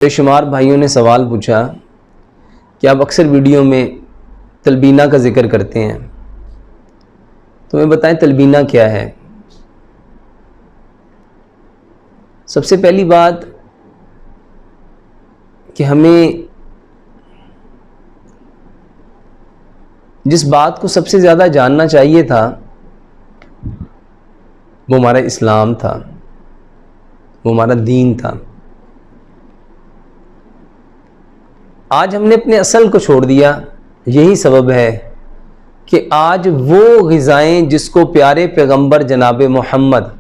बेशुमार भाइयों ने सवाल पूछा कि आप अक्सर वीडियो में तलबीना का जिक्र करते हैं, तो हमें बताएं तलबीना क्या है। सबसे पहली बात कि हमें जिस बात को सबसे ज़्यादा जानना चाहिए था वो हमारा इस्लाम था, वो हमारा दीन था। आज हमने अपने असल को छोड़ दिया। यही सबब है कि आज वो ग़िज़ाएँ जिसको प्यारे पैगंबर जनाब मोहम्मद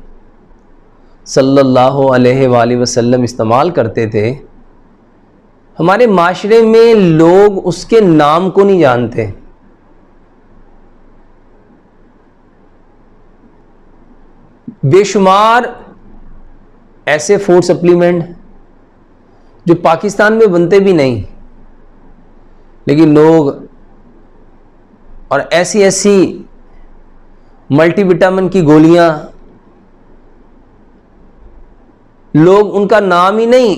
सल्लल्लाहु अलैहि वसल्लम इस्तेमाल करते थे, हमारे माशरे में लोग उसके नाम को नहीं जानते। बेशुमार ऐसे फूड सप्लीमेंट जो पाकिस्तान में बनते भी नहीं, लेकिन लोग, और ऐसी ऐसी मल्टीविटामिन की गोलियां, लोग उनका नाम ही नहीं,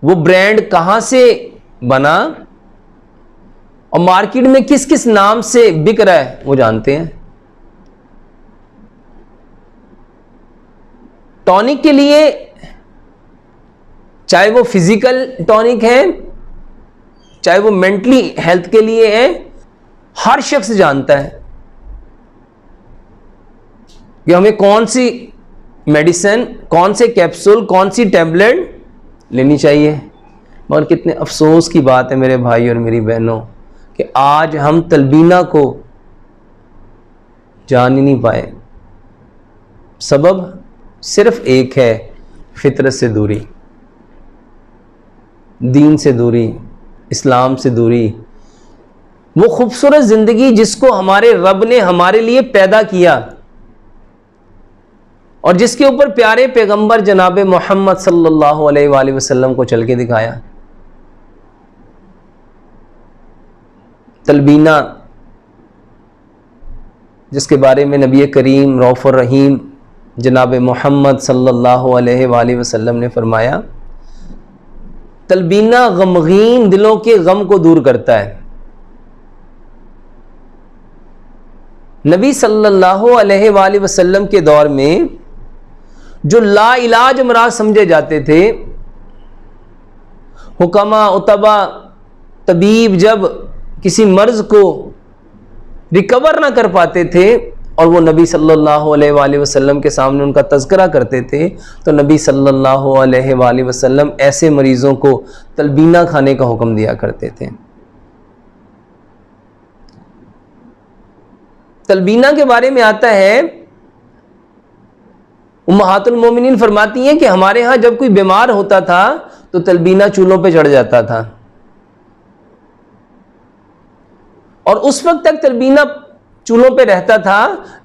वो ब्रांड कहां से बना और मार्केट में किस किस नाम से बिक रहा है वो जानते हैं। टॉनिक के लिए, चाहे वो फिजिकल टॉनिक है चाहे वो मेंटली हेल्थ के लिए है, हर शख्स जानता है कि हमें कौन सी मेडिसिन, कौन से कैप्सूल, कौन सी टैबलेट लेनी चाहिए। मगर कितने अफसोस की बात है मेरे भाई और मेरी बहनों कि आज हम तलबीना को जान ही नहीं पाए। सबब सिर्फ एक है, फितरत से दूरी, दीन से दूरी, इस्लाम से दूरी। वो खूबसूरत ज़िंदगी जिसको हमारे रब ने हमारे लिए पैदा किया और जिसके ऊपर प्यारे पैगंबर जनाब मोहम्मद सल्लल्लाहु अलैहि वसल्लम को चल के दिखाया। तलबीना जिसके बारे में नबी करीम रऊफ़ुर रहीम जनाब मोहम्मद सल्लल्लाहु अलैहि वसल्लम ने फरमाया, तलबीना गमगीन दिलों के गम को दूर करता है। नबी सल्लल्लाहु अलैहि वसल्लम के दौर में जो ला इलाज अमराज समझे जाते थे, हुक्मा, उतबा, तबीब जब किसी मर्ज को रिकवर ना कर पाते थे और वो नबी सल्लल्लाहु अलैहि वसल्लम के सामने उनका तज़किरा करते थे, तो नबी सल्लल्लाहु अलैहि वसल्लम ऐसे मरीज़ों को तलबीना खाने का हुक्म दिया करते थे। तलबीना के बारे में आता है, उम्महातुल मोमिनीन फरमाती हैं कि हमारे यहाँ जब कोई बीमार होता था तो तलबीना चूल्हों पे चढ़ जाता था और उस वक्त तक तलबीना चूल्हों पे रहता था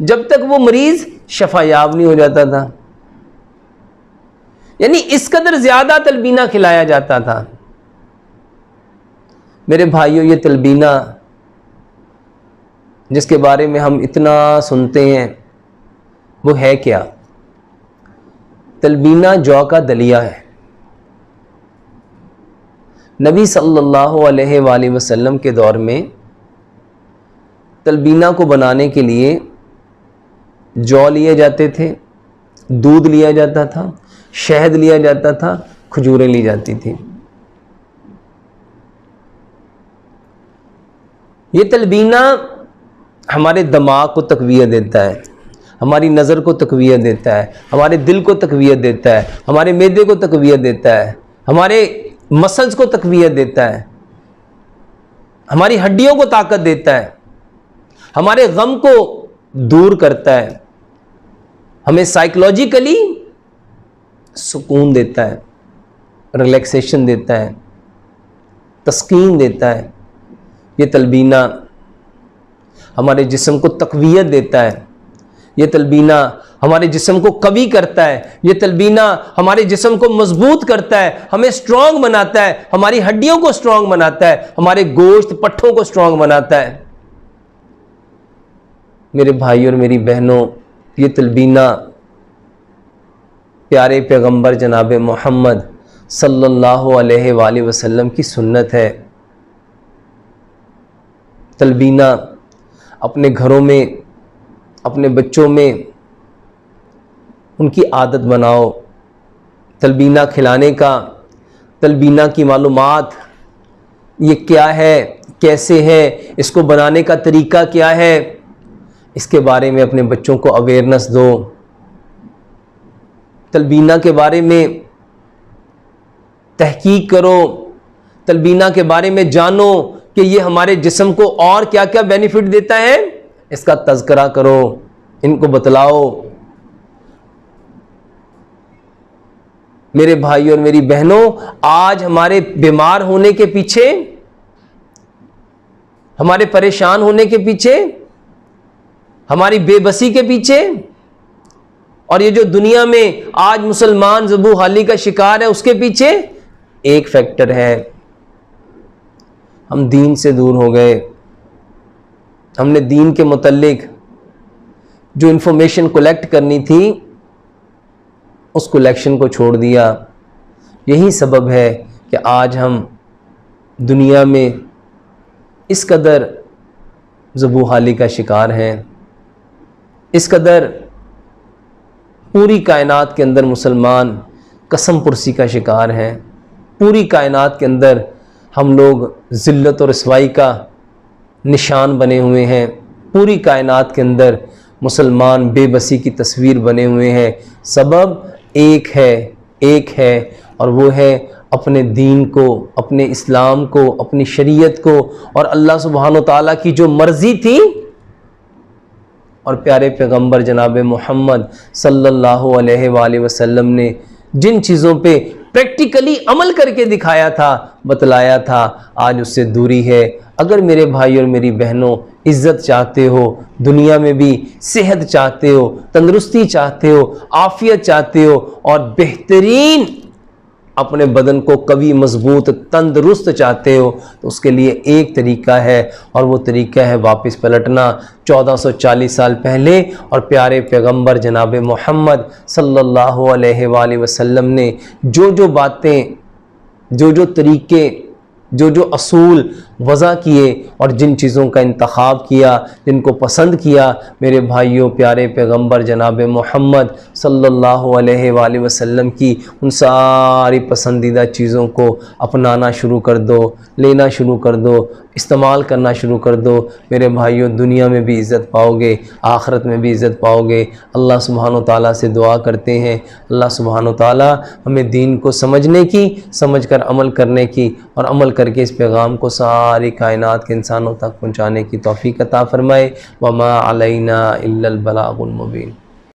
जब तक वो मरीज शफायाब नहीं हो जाता था। यानी इस कदर ज्यादा तलबीना खिलाया जाता था। मेरे भाइयों, ये तलबीना जिसके बारे में हम इतना सुनते हैं वो है क्या? तलबीना जौ का दलिया है। नबी सल्लल्लाहु अलैहि वसल्लम के दौर में तलबीना को बनाने के लिए जौ लिए जाते थे, दूध लिया जाता था, शहद लिया जाता था, खजूरें ली जाती थी। ये तलबीना हमारे दिमाग को तक़वियत देता है, हमारी नज़र को तक़वियत देता है, हमारे दिल को तक़वियत देता है, हमारे मैदे को तक़वियत देता है, हमारे मसल्स को तक़वियत देता है, हमारी हड्डियों को ताकत देता है, हमारे गम को दूर करता है, हमें साइकोलॉजिकली सुकून देता है, रिलैक्सेशन देता है, तस्कीन देता है। ये तलबीना हमारे जिस्म को तक़वियत देता है। ये तलबीना हमारे जिस्म को कवी करता है। ये तलबीना हमारे जिस्म को मजबूत करता है, हमें स्ट्रॉन्ग बनाता है, हमारी हड्डियों को स्ट्रॉन्ग बनाता है, हमारे गोश्त पट्ठों को स्ट्रॉन्ग बनाता है। मेरे भाई और मेरी बहनों, ये तलबीना प्यारे पैगंबर जनाब मोहम्मद सल्लल्लाहु अलैहि वसल्लम की सुन्नत है। तलबीना अपने घरों में, अपने बच्चों में उनकी आदत बनाओ। तलबीना खिलाने का, तलबीना की मालूमात, ये क्या है, कैसे है, इसको बनाने का तरीका क्या है, इसके बारे में अपने बच्चों को अवेयरनेस दो। तलबीना के बारे में तहकीक करो, तलबीना के बारे में जानो कि ये हमारे जिस्म को और क्या क्या बेनिफिट देता है, इसका तज़किरा करो, इनको बतलाओ। मेरे भाई और मेरी बहनों, आज हमारे बीमार होने के पीछे, हमारे परेशान होने के पीछे, हमारी बेबसी के पीछे, और ये जो दुनिया में आज मुसलमान ज़बू हाली का शिकार है, उसके पीछे एक फैक्टर है, हम दीन से दूर हो गए। हमने दीन के मुतल्लिक जो इन्फॉर्मेशन कलेक्ट करनी थी, उस कलेक्शन को छोड़ दिया। यही सबब है कि आज हम दुनिया में इस कदर ज़बू हाली का शिकार हैं, इस कदर पूरी कायनात के अंदर मुसलमान कसम पुरसी का शिकार हैं। पूरी कायनात के अंदर हम लोग ज़िल्लत और रसवाई का निशान बने हुए हैं। पूरी कायनात के अंदर मुसलमान बेबसी की तस्वीर बने हुए हैं। सबब एक है और वो है अपने दीन को, अपने इस्लाम को, अपनी शरीयत को, और अल्लाह सुब्हानो ताला की जो मर्ज़ी थी और प्यारे पैगंबर जनाब मोहम्मद सल्लल्लाहु अलैहि वसल्लम ने जिन चीज़ों पे प्रैक्टिकली अमल करके दिखाया था, बतलाया था, आज उससे दूरी है। अगर मेरे भाई और मेरी बहनों इज़्ज़त चाहते हो, दुनिया में भी सेहत चाहते हो, तंदुरुस्ती चाहते हो, आफ़ियत चाहते हो, और बेहतरीन अपने बदन को कभी मजबूत तंदुरुस्त चाहते हो, तो उसके लिए एक तरीका है, और वो तरीका है वापस पलटना 1440 साल पहले। और प्यारे पैगंबर जनाब मोहम्मद सल्लल्लाहु अलैहि वसल्लम ने जो जो बातें, जो जो तरीके, जो जो असूल वज़ा किए और जिन चीज़ों का इंतखाब किया, जिनको पसंद किया, मेरे भाइयों, प्यारे पैगंबर जनाब मोहम्मद सल्लल्लाहु अलैहि वसल्लम की उन सारी पसंदीदा चीज़ों को अपनाना शुरू कर दो, लेना शुरू कर दो, इस्तेमाल करना शुरू कर दो। मेरे भाइयों, दुनिया में भी इज़्ज़त पाओगे, आखिरत में भी इज़्ज़त पाओगे। अल्लाह सुब्हानो ताला से दुआ करते हैं, अल्लाह सुब्हानो ताला हमें दीन को समझने की, समझ कर अमल करने की, और अमल करके इस पैगाम को सारी कायनात के इंसानों तक पहुँचाने की तौफीक अता फ़रमाए। वमा अलैना इल्लल बलागुल मुबीन।